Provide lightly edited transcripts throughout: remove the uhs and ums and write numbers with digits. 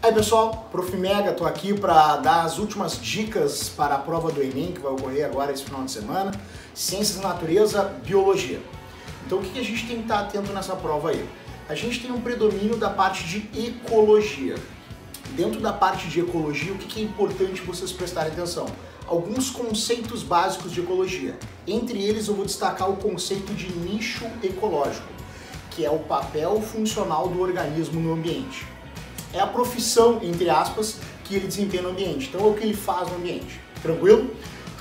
Aí pessoal, Prof. Mega, tô aqui para dar as últimas dicas para a prova do Enem, que vai ocorrer agora esse final de semana, Ciências da Natureza, Biologia. Então o que a gente tem que estar atento nessa prova aí? A gente tem um predomínio da parte de ecologia. Dentro da parte de ecologia, o que é importante vocês prestarem atenção? Alguns conceitos básicos de ecologia. Entre eles eu vou destacar o conceito de nicho ecológico, que é o papel funcional do organismo no ambiente. É a profissão, entre aspas, que ele desempenha no ambiente. Então é o que ele faz no ambiente. Tranquilo?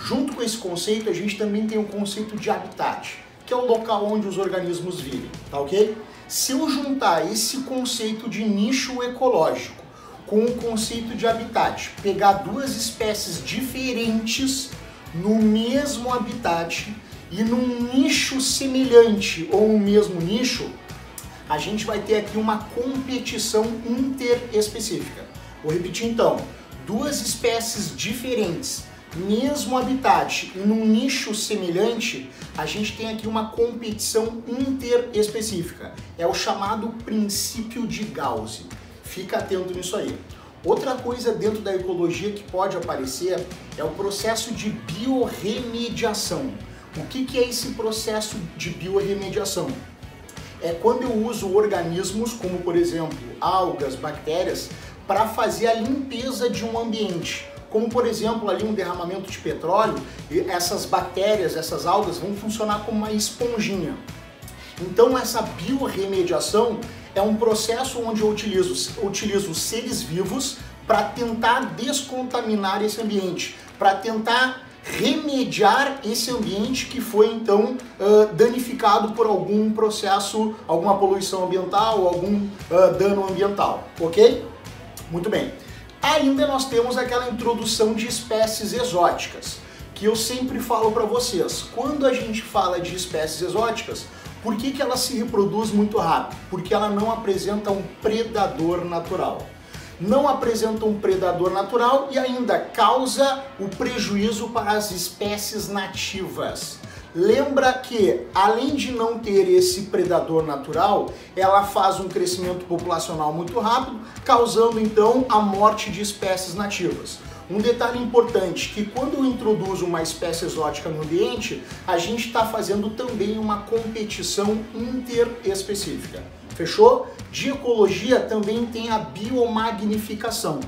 Junto com esse conceito, a gente também tem o conceito de habitat, que é o local onde os organismos vivem, tá ok? Se eu juntar esse conceito de nicho ecológico com o conceito de habitat, pegar duas espécies diferentes no mesmo habitat e num nicho semelhante ou no mesmo nicho, a gente vai ter aqui uma competição interespecífica. Vou repetir então, duas espécies diferentes, mesmo habitat e num nicho semelhante, a gente tem aqui uma competição interespecífica. É o chamado princípio de Gauss. Fica atento nisso aí. Outra coisa dentro da ecologia que pode aparecer é o processo de biorremediação. O que é esse processo de biorremediação? É quando eu uso organismos, como por exemplo algas, bactérias, para fazer a limpeza de um ambiente. Como por exemplo ali um derramamento de petróleo, essas bactérias, essas algas vão funcionar como uma esponjinha. Então essa biorremediação é um processo onde eu utilizo seres vivos para tentar descontaminar esse ambiente, para tentar remediar esse ambiente que foi então danificado por algum processo, alguma poluição ambiental, algum dano ambiental, ok? Muito bem. Ainda nós temos aquela introdução de espécies exóticas, que eu sempre falo para vocês. Quando a gente fala de espécies exóticas, por que ela se reproduz muito rápido? Porque ela não apresenta um predador natural. Não apresenta um predador natural e ainda causa o prejuízo para as espécies nativas. Lembra que, além de não ter esse predador natural, ela faz um crescimento populacional muito rápido, causando então a morte de espécies nativas. Um detalhe importante, que quando eu introduzo uma espécie exótica no ambiente, a gente está fazendo também uma competição interespecífica. Fechou? De ecologia também tem a biomagnificação,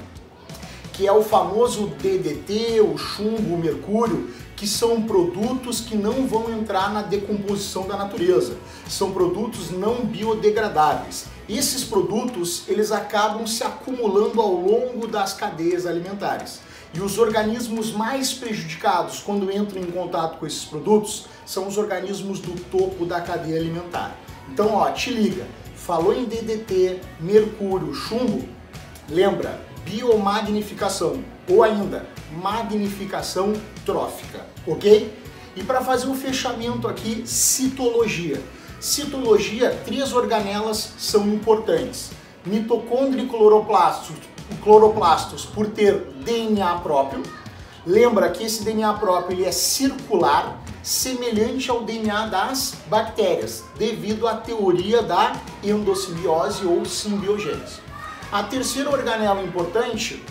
que é o famoso DDT, o chumbo, o mercúrio, que são produtos que não vão entrar na decomposição da natureza. São produtos não biodegradáveis. Esses produtos, eles acabam se acumulando ao longo das cadeias alimentares. E os organismos mais prejudicados quando entram em contato com esses produtos são os organismos do topo da cadeia alimentar. Então, ó, te liga. Falou em DDT, mercúrio, chumbo, lembra, biomagnificação ou ainda magnificação trófica, ok? E para fazer o fechamento aqui, citologia. Citologia, 3 organelas são importantes. Mitocôndria e cloroplastos por ter DNA próprio. Lembra que esse DNA próprio ele é circular, semelhante ao DNA das bactérias, devido à teoria da endossimbiose ou simbiogênese. A terceira organela importante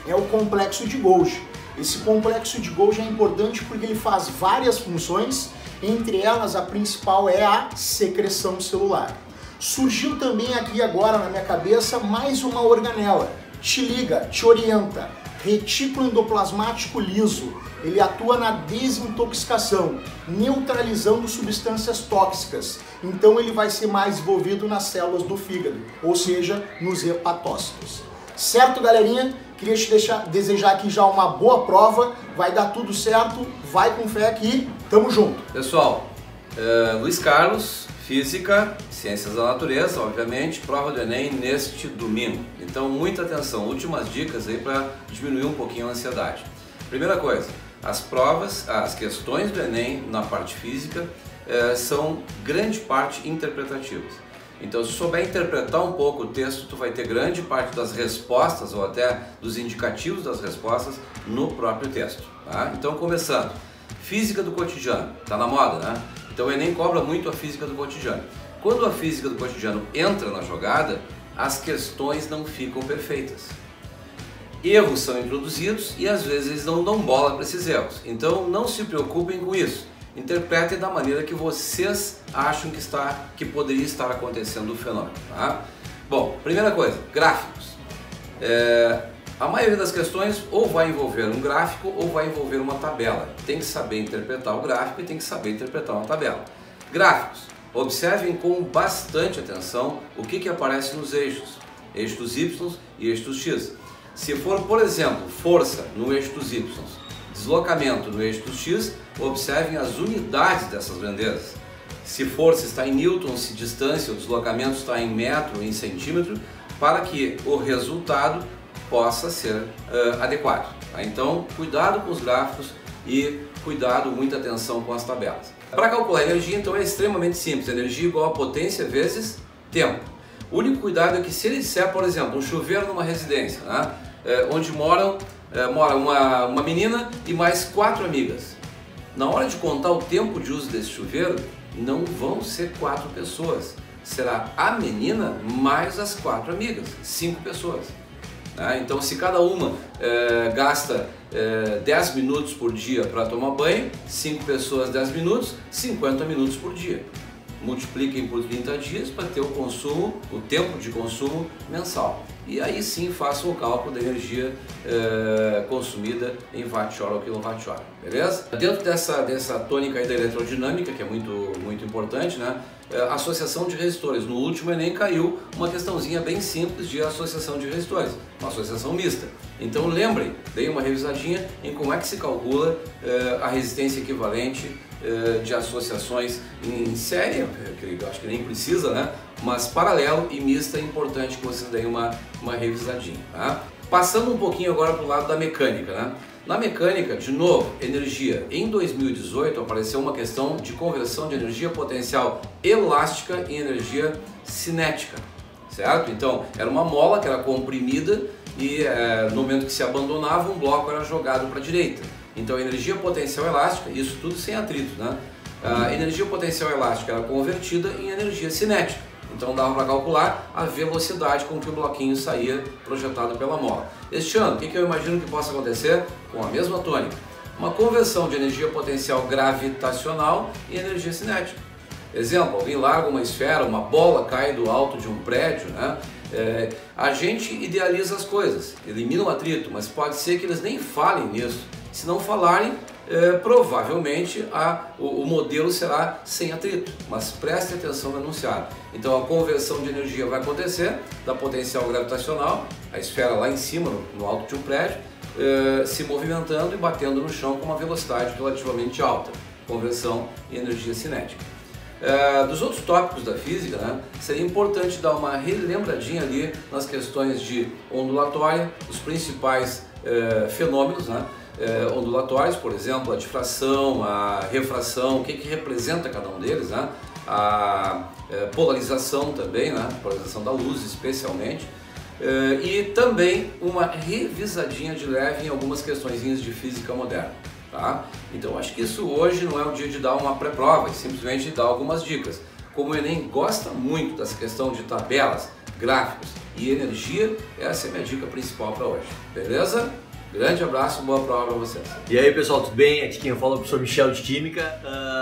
é o complexo de Golgi. Esse complexo de Golgi é importante porque ele faz várias funções, entre elas a principal é a secreção celular. Surgiu também aqui agora na minha cabeça mais uma organela. Te liga, te orienta. Retículo endoplasmático liso. Ele atua na desintoxicação, neutralizando substâncias tóxicas. Então ele vai ser mais envolvido nas células do fígado, ou seja, nos hepatócitos. Certo, galerinha? Queria te desejar aqui já uma boa prova. Vai dar tudo certo. Vai com fé aqui. Tamo junto. Pessoal, Luiz Carlos, Física, Ciências da Natureza, obviamente, prova do Enem neste domingo. Então, muita atenção, últimas dicas aí para diminuir um pouquinho a ansiedade. Primeira coisa, as questões do Enem na parte física são grande parte interpretativas. Então, se souber interpretar um pouco o texto, tu vai ter grande parte das respostas ou até dos indicativos das respostas no próprio texto. Tá? Então, começando, física do cotidiano, tá na moda, né? Então o Enem cobra muito a física do cotidiano. Quando a física do cotidiano entra na jogada, as questões não ficam perfeitas. erros são introduzidos e às vezes eles não dão bola para esses erros. Então não se preocupem com isso. Interpretem da maneira que vocês acham que poderia estar acontecendo o fenômeno. Tá? Bom, primeira coisa, gráficos. A maioria das questões ou vai envolver um gráfico ou vai envolver uma tabela. Tem que saber interpretar o gráfico e tem que saber interpretar uma tabela. Gráficos. Observem com bastante atenção o que aparece nos eixos. Eixo dos Y e eixo dos X. Se for, por exemplo, força no eixo dos Y, deslocamento no eixo dos X, observem as unidades dessas grandezas. Se força está em newton, se distância ou deslocamento está em metro, em centímetro, para que o resultado possa ser adequado. Tá? Então, cuidado com os gráficos e cuidado, muita atenção com as tabelas. Para calcular energia, então, é extremamente simples. Energia igual a potência vezes tempo. O único cuidado é que se ele disser, por exemplo, um chuveiro numa residência, né, onde mora uma menina e mais 4 amigas. Na hora de contar o tempo de uso desse chuveiro, não vão ser 4 pessoas. Será a menina mais as 4 amigas, 5 pessoas. Então, se cada uma gasta 10 minutos por dia para tomar banho, 5 pessoas 10 minutos, 50 minutos por dia. Multipliquem por 30 dias para ter o tempo de consumo mensal. E aí sim façam o cálculo da energia consumida em watt-hora ou quilowatt-hora, beleza? Dentro dessa tônica aí da eletrodinâmica, que é muito importante, né? Associação de resistores. No último Enem caiu uma questãozinha bem simples de associação de resistores, uma associação mista. Então lembrem, deem uma revisadinha em como é que se calcula a resistência equivalente de associações em série, que eu acho que nem precisa, né? Mas paralelo e mista é importante que vocês deem uma revisadinha. Tá? Passando um pouquinho agora para o lado da mecânica, né? Na mecânica, de novo, energia. Em 2018 apareceu uma questão de conversão de energia potencial elástica em energia cinética, certo? Então, era uma mola que era comprimida e no momento que se abandonava, um bloco era jogado para a direita. Então, energia potencial elástica, isso tudo sem atrito, né? A energia potencial elástica era convertida em energia cinética. Então dava para calcular a velocidade com que o bloquinho saía projetado pela mola. Este ano, o que eu imagino que possa acontecer? Com a mesma tônica. Uma conversão de energia potencial gravitacional em energia cinética. Exemplo, alguém larga uma esfera, uma bola cai do alto de um prédio, né? A gente idealiza as coisas, elimina o atrito, mas pode ser que eles nem falem nisso. Se não falarem, provavelmente o modelo será sem atrito, mas preste atenção no enunciado. Então a conversão de energia vai acontecer da potencial gravitacional, a esfera lá em cima, no alto de um prédio, se movimentando e batendo no chão com uma velocidade relativamente alta, conversão em energia cinética. Dos outros tópicos da física, né, seria importante dar uma relembradinha ali nas questões de ondulatória, os principais fenômenos, né, ondulatórios, por exemplo, a difração, a refração, o que representa cada um deles, né? A polarização também, né? Polarização da luz especialmente, e também uma revisadinha de leve em algumas questõezinhas de física moderna. Tá? Então acho que isso hoje não é o dia de dar uma pré-prova, é simplesmente dar algumas dicas. Como o Enem gosta muito dessa questão de tabelas, gráficos e energia, essa é a minha dica principal para hoje, beleza? Grande abraço, boa prova para vocês. E aí pessoal, tudo bem? Aqui quem fala é o professor Michel de Química.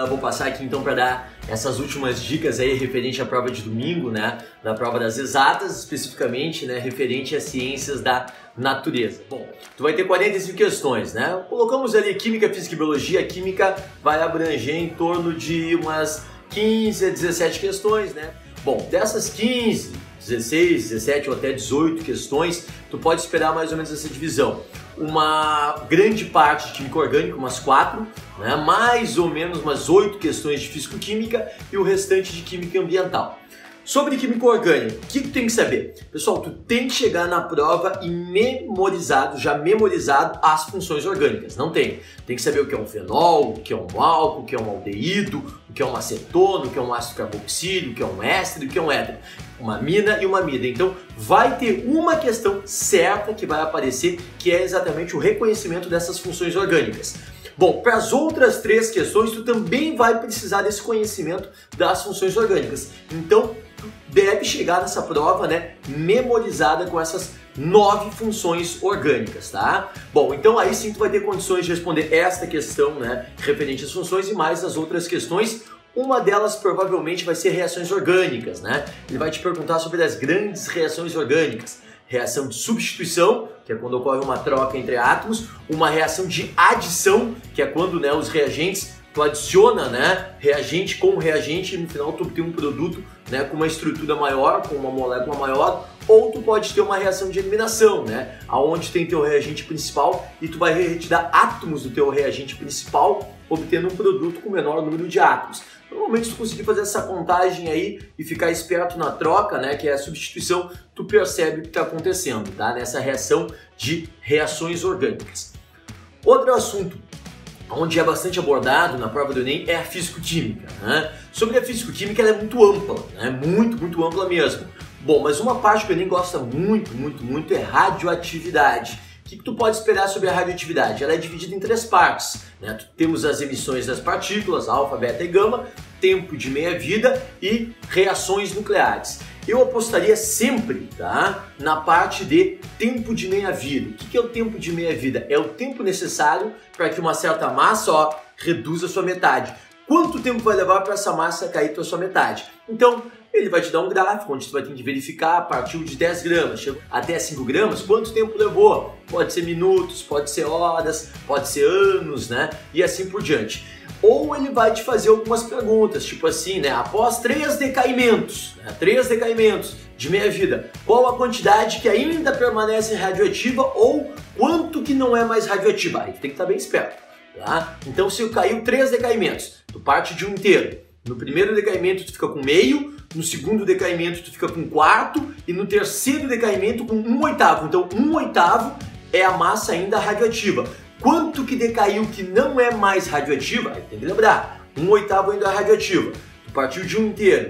Vou passar aqui então para dar essas últimas dicas aí referente à prova de domingo, né? Da prova das exatas, especificamente, né? Referente às ciências da natureza. Bom, tu vai ter 45 questões, né? Colocamos ali Química, Física e Biologia. A Química vai abranger em torno de umas 15 a 17 questões, né? Bom, dessas 15, 16, 17 ou até 18 questões, tu pode esperar mais ou menos essa divisão. Uma grande parte de Química Orgânica, umas 4, né? Mais ou menos umas 8 questões de Físico-Química e o restante de Química Ambiental. Sobre Química Orgânica, o que tu tem que saber? Pessoal, tu tem que chegar na prova e já memorizado as funções orgânicas. Não tem. Tem que saber o que é um fenol, o que é um álcool, o que é um aldeído, o que é um acetona, o que é um ácido carboxílico, o que é um éster, o que é um éter. Uma amina e uma amida. Então, vai ter uma questão certa que vai aparecer, que é exatamente o reconhecimento dessas funções orgânicas. Bom, para as outras 3 questões, tu também vai precisar desse conhecimento das funções orgânicas. Então, tu deve chegar nessa prova, né, memorizada com essas 9 funções orgânicas, tá? Bom, então aí sim tu vai ter condições de responder esta questão, né, referente às funções e mais as outras questões. Uma delas provavelmente vai ser reações orgânicas, né? Ele vai te perguntar sobre as grandes reações orgânicas. Reação de substituição, que é quando ocorre uma troca entre átomos, uma reação de adição, que é quando, né, os reagentes, tu adiciona, né, reagente com reagente e no final tu tem um produto, né, com uma estrutura maior, com uma molécula maior, ou tu pode ter uma reação de eliminação, né, aonde tem teu reagente principal e tu vai retirar átomos do teu reagente principal, obtendo um produto com menor número de átomos. Normalmente, se tu conseguir fazer essa contagem aí e ficar esperto na troca, né, que é a substituição, tu percebe o que está acontecendo, tá? Nessa reação de reações orgânicas. Outro assunto onde é bastante abordado na prova do Enem é a físico-química, né? Sobre a físico-química, ela é muito ampla, né? Muito ampla mesmo. Bom, mas uma parte que o Enem gosta muito é radioatividade. O que tu pode esperar sobre a radioatividade? Ela é dividida em 3 partes, né? Temos as emissões das partículas, alfa, beta e gama, tempo de meia-vida e reações nucleares. Eu apostaria sempre, tá, na parte de tempo de meia-vida. O que é o tempo de meia-vida? É o tempo necessário para que uma certa massa, reduza a sua metade. Quanto tempo vai levar para essa massa cair para a sua metade? Então, ele vai te dar um gráfico onde você vai ter que verificar a partir de 10 gramas, chegou até 5 gramas, quanto tempo levou? Pode ser minutos, pode ser horas, pode ser anos, né? E assim por diante. Ou ele vai te fazer algumas perguntas, tipo assim, né? Após 3 decaimentos, né? 3 decaimentos de meia-vida, qual a quantidade que ainda permanece radioativa ou quanto que não é mais radioativa? Aí tu tem que estar bem esperto, tá? Então, se caiu 3 decaimentos, tu parte de um inteiro. No primeiro decaimento tu fica com meio, no segundo decaimento tu fica com um quarto e no terceiro decaimento com 1/8. Então 1/8 é a massa ainda radioativa. Quanto que decaiu que não é mais radioativa? Aí tem que lembrar, 1/8 ainda é radioativa. Tu partiu de um inteiro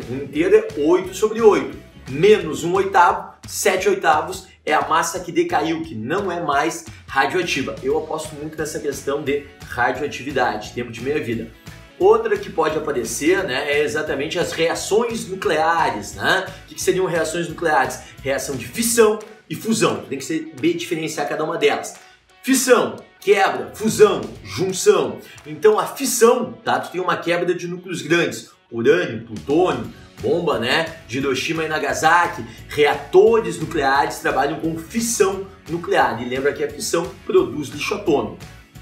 é 8/8. Menos 1/8, 7/8 é a massa que decaiu, que não é mais radioativa. Eu aposto muito nessa questão de radioatividade, tempo de meia-vida. Outra que pode aparecer, né, é exatamente as reações nucleares, né? O que seriam reações nucleares? Reação de fissão e fusão. Tu tem que saber diferenciar cada uma delas. Fissão, quebra, fusão, junção. Então a fissão, tá? Tu tem uma quebra de núcleos grandes, urânio, plutônio, bomba, né, de Hiroshima e Nagasaki. Reatores nucleares trabalham com fissão nuclear. E lembra que a fissão produz lixo atômico.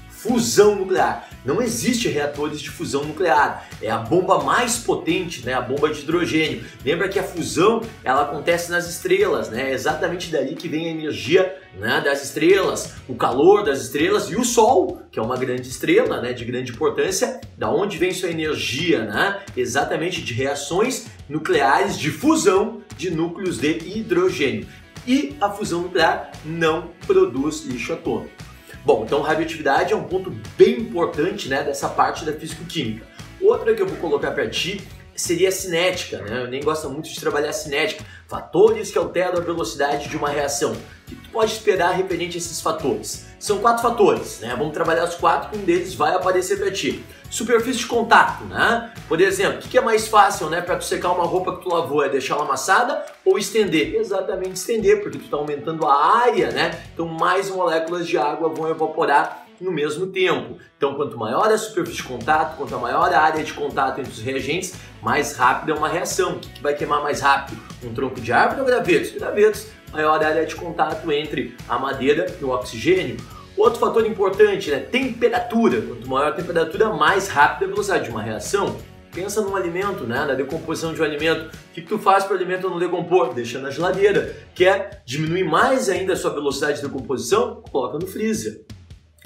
Fusão nuclear. Não existe reatores de fusão nuclear. É a bomba mais potente, né? A bomba de hidrogênio. Lembra que a fusão, ela acontece nas estrelas, né? É exatamente dali que vem a energia, né, das estrelas, o calor das estrelas e o Sol, que é uma grande estrela, né, de grande importância. Da onde vem sua energia, né? Exatamente de reações nucleares de fusão de núcleos de hidrogênio. E a fusão nuclear não produz lixo atômico. Bom, então radioatividade é um ponto bem importante, né, dessa parte da físico-química. Outra que eu vou colocar para ti seria a cinética, né? Eu nem gosto muito de trabalhar a cinética. Fatores que alteram a velocidade de uma reação. O que tu pode esperar referente a esses fatores? São 4 fatores, né? Vamos trabalhar os 4, um deles vai aparecer para ti. Superfície de contato, né? Por exemplo, o que é mais fácil, né, para tu secar uma roupa que tu lavou? É deixar ela amassada ou estender? Exatamente estender, porque tu está aumentando a área, né? Então mais moléculas de água vão evaporar no mesmo tempo. Então quanto maior a superfície de contato, quanto maior a área de contato entre os reagentes, mais rápida é uma reação. O que vai queimar mais rápido? Um tronco de árvore ou gravetos? Gravetos. Maior a área de contato entre a madeira e o oxigênio. Outro fator importante, né? Temperatura. Quanto maior a temperatura, mais rápida a velocidade de uma reação. Pensa num alimento, né? Na decomposição de um alimento. O que tu faz para o alimento não decompor? Deixa na geladeira. Quer diminuir mais ainda a sua velocidade de decomposição? Coloca no freezer.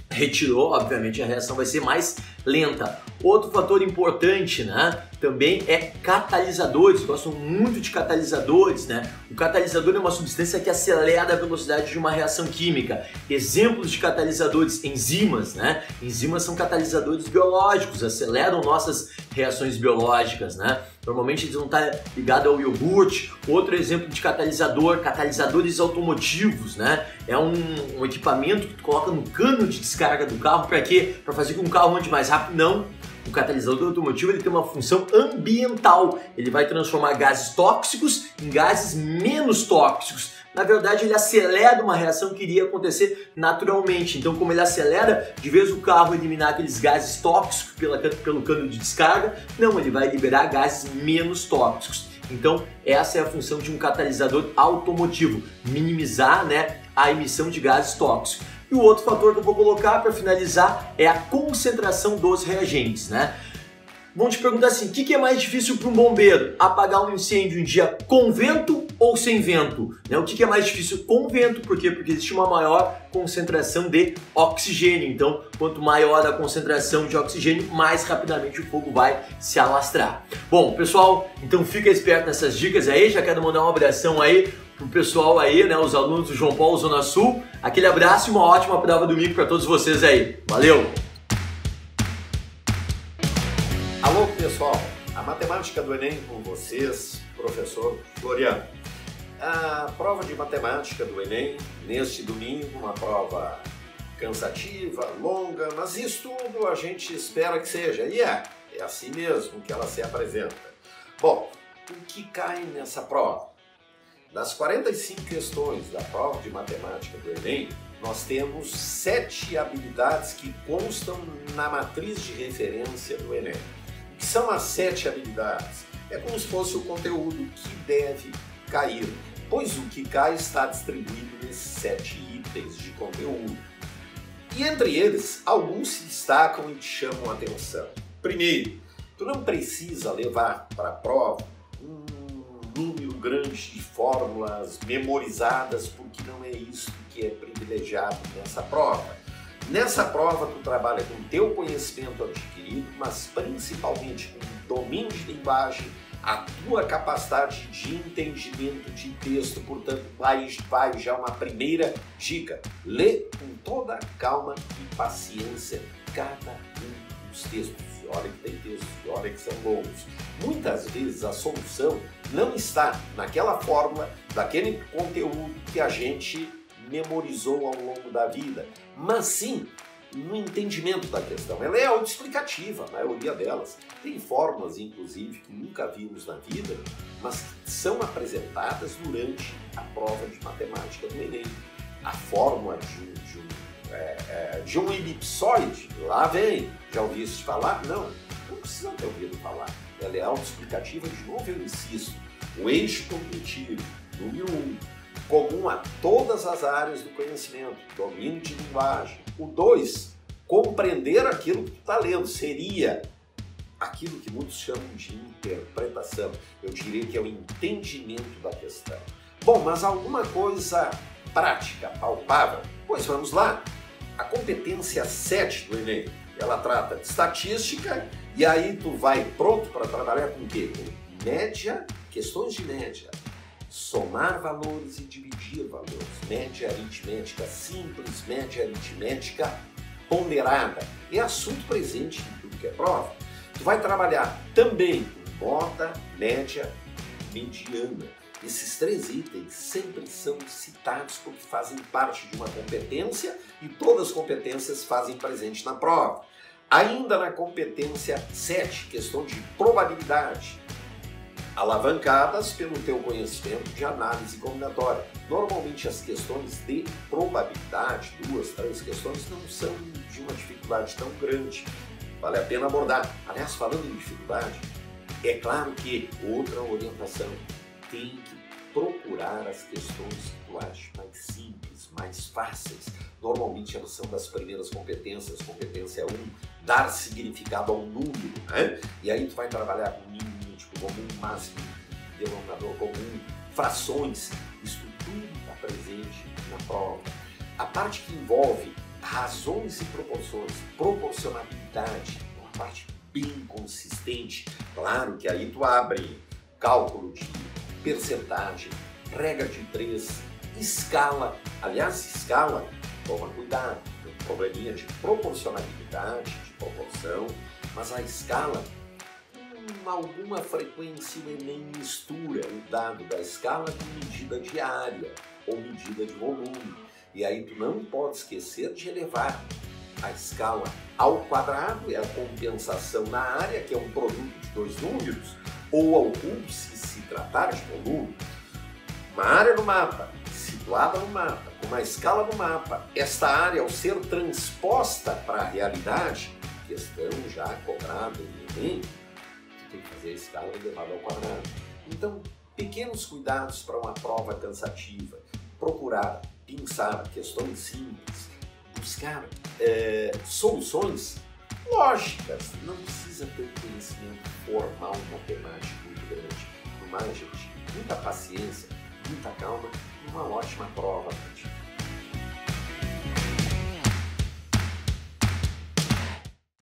Retirou, obviamente a reação vai ser mais lenta. Outro fator importante, né, também é catalisadores. Gostam muito de catalisadores, né? O catalisador é uma substância que acelera a velocidade de uma reação química. Exemplos de catalisadores, enzimas, né? Enzimas são catalisadores biológicos, aceleram nossas reações biológicas, né? Normalmente eles vão estar ligados ao iogurte. Outro exemplo de catalisador, catalisadores automotivos, né? É um equipamento que tu coloca no cano de descarga do carro. Para quê? Para fazer com que o carro ande mais rápido? Não. O catalisador automotivo ele tem uma função ambiental, ele vai transformar gases tóxicos em gases menos tóxicos. Na verdade, ele acelera uma reação que iria acontecer naturalmente. Então, como ele acelera, de vez o carro eliminar aqueles gases tóxicos pelo cano de descarga, não, ele vai liberar gases menos tóxicos. Então, essa é a função de um catalisador automotivo, minimizar, né, a emissão de gases tóxicos. E o outro fator que eu vou colocar para finalizar é a concentração dos reagentes, né? Vão te perguntar assim, o que é mais difícil para um bombeiro? Apagar um incêndio em dia com vento ou sem vento? Né? O que é mais difícil com vento? Por quê? Porque existe uma maior concentração de oxigênio. Então, quanto maior a concentração de oxigênio, mais rapidamente o fogo vai se alastrar. Bom, pessoal, então fica esperto nessas dicas aí. Já quero mandar um abração aí pro pessoal aí, né? Os alunos do João Paulo Zona Sul. Aquele abraço e uma ótima prova domingo para todos vocês aí. Valeu! Alô pessoal, a matemática do Enem com vocês, professor Floriano. A prova de matemática do Enem, neste domingo, uma prova cansativa, longa, mas isso tudo a gente espera que seja, e é assim mesmo que ela se apresenta. Bom, o que cai nessa prova? Das 45 questões da prova de matemática do Enem, nós temos 7 habilidades que constam na matriz de referência do Enem. O que são as 7 habilidades? É como se fosse o conteúdo que deve cair, pois o que cai está distribuído nesses 7 itens de conteúdo. E entre eles, alguns se destacam e te chamam a atenção. Primeiro, tu não precisa levar para a prova um número grande de fórmulas memorizadas, porque não é isso que é privilegiado nessa prova. Nessa prova, tu trabalha com o teu conhecimento adquirido, mas principalmente com o domínio de linguagem, a tua capacidade de entendimento de texto. Portanto, vai já uma primeira dica. Lê com toda calma e paciência cada um dos textos. E olha que tem textos, e olha que são longos. Muitas vezes a solução não está naquela fórmula, daquele conteúdo que a gente memorizou ao longo da vida, mas sim no entendimento da questão. Ela é autoexplicativa, a maioria delas. Tem fórmulas, inclusive, que nunca vimos na vida, mas que são apresentadas durante a prova de matemática do Enem. A fórmula de um elipsoide, lá vem. Já ouviste falar? Não precisa ter ouvido falar. Ela é autoexplicativa, de novo eu insisto. O eixo cognitivo, número 1, comum a todas as áreas do conhecimento, domínio de linguagem. O 2, compreender aquilo que tu está lendo, seria aquilo que muitos chamam de interpretação. Eu diria que é o entendimento da questão. Bom, mas alguma coisa prática, palpável? Pois vamos lá. A competência 7 do Enem, ela trata de estatística, e aí tu vai pronto para trabalhar com o quê? Com média, questões de média. Somar valores e dividir valores. Média aritmética simples, média aritmética ponderada. É assunto presente em tudo que é prova. Tu vai trabalhar também com moda, média, mediana. Esses 3 itens sempre são citados porque fazem parte de uma competência e todas as competências fazem presente na prova. Ainda na competência 7, questão de probabilidade. Alavancadas pelo teu conhecimento de análise combinatória. Normalmente as questões de probabilidade, 2, 3 questões, não são de uma dificuldade tão grande. Vale a pena abordar. Aliás, falando em dificuldade, é claro que outra orientação, tem que procurar as questões que tu acha mais simples, mais fáceis. Normalmente elas são das primeiras competências. Competência 1, dar significado ao número, né? E aí tu vai trabalhar com mínimo, comum, máximo, denominador comum, frações. Isso tudo está presente na prova. A parte que envolve razões e proporções, proporcionalidade, uma parte bem consistente. Claro que aí tu abre cálculo de percentagem, regra de 3, escala. Aliás, escala, toma cuidado, tem um probleminha de proporcionalidade, de proporção, mas a escala, com alguma frequência o Enem mistura o dado da escala com medida de área ou medida de volume. E aí tu não pode esquecer de elevar a escala ao quadrado é a compensação na área, que é um produto de dois números, ou ao cubo, se tratar de volume. Uma área no mapa, situada no mapa, com uma escala no mapa, esta área, ao ser transposta para a realidade, questão já cobrada em Enem, tem que fazer a escala elevada ao quadrado. Então, pequenos cuidados para uma prova cansativa, procurar pensar questões simples, buscar soluções lógicas, não precisa ter conhecimento formal matemático muito grande. No mais, gente, muita paciência, muita calma e uma ótima prova para ti.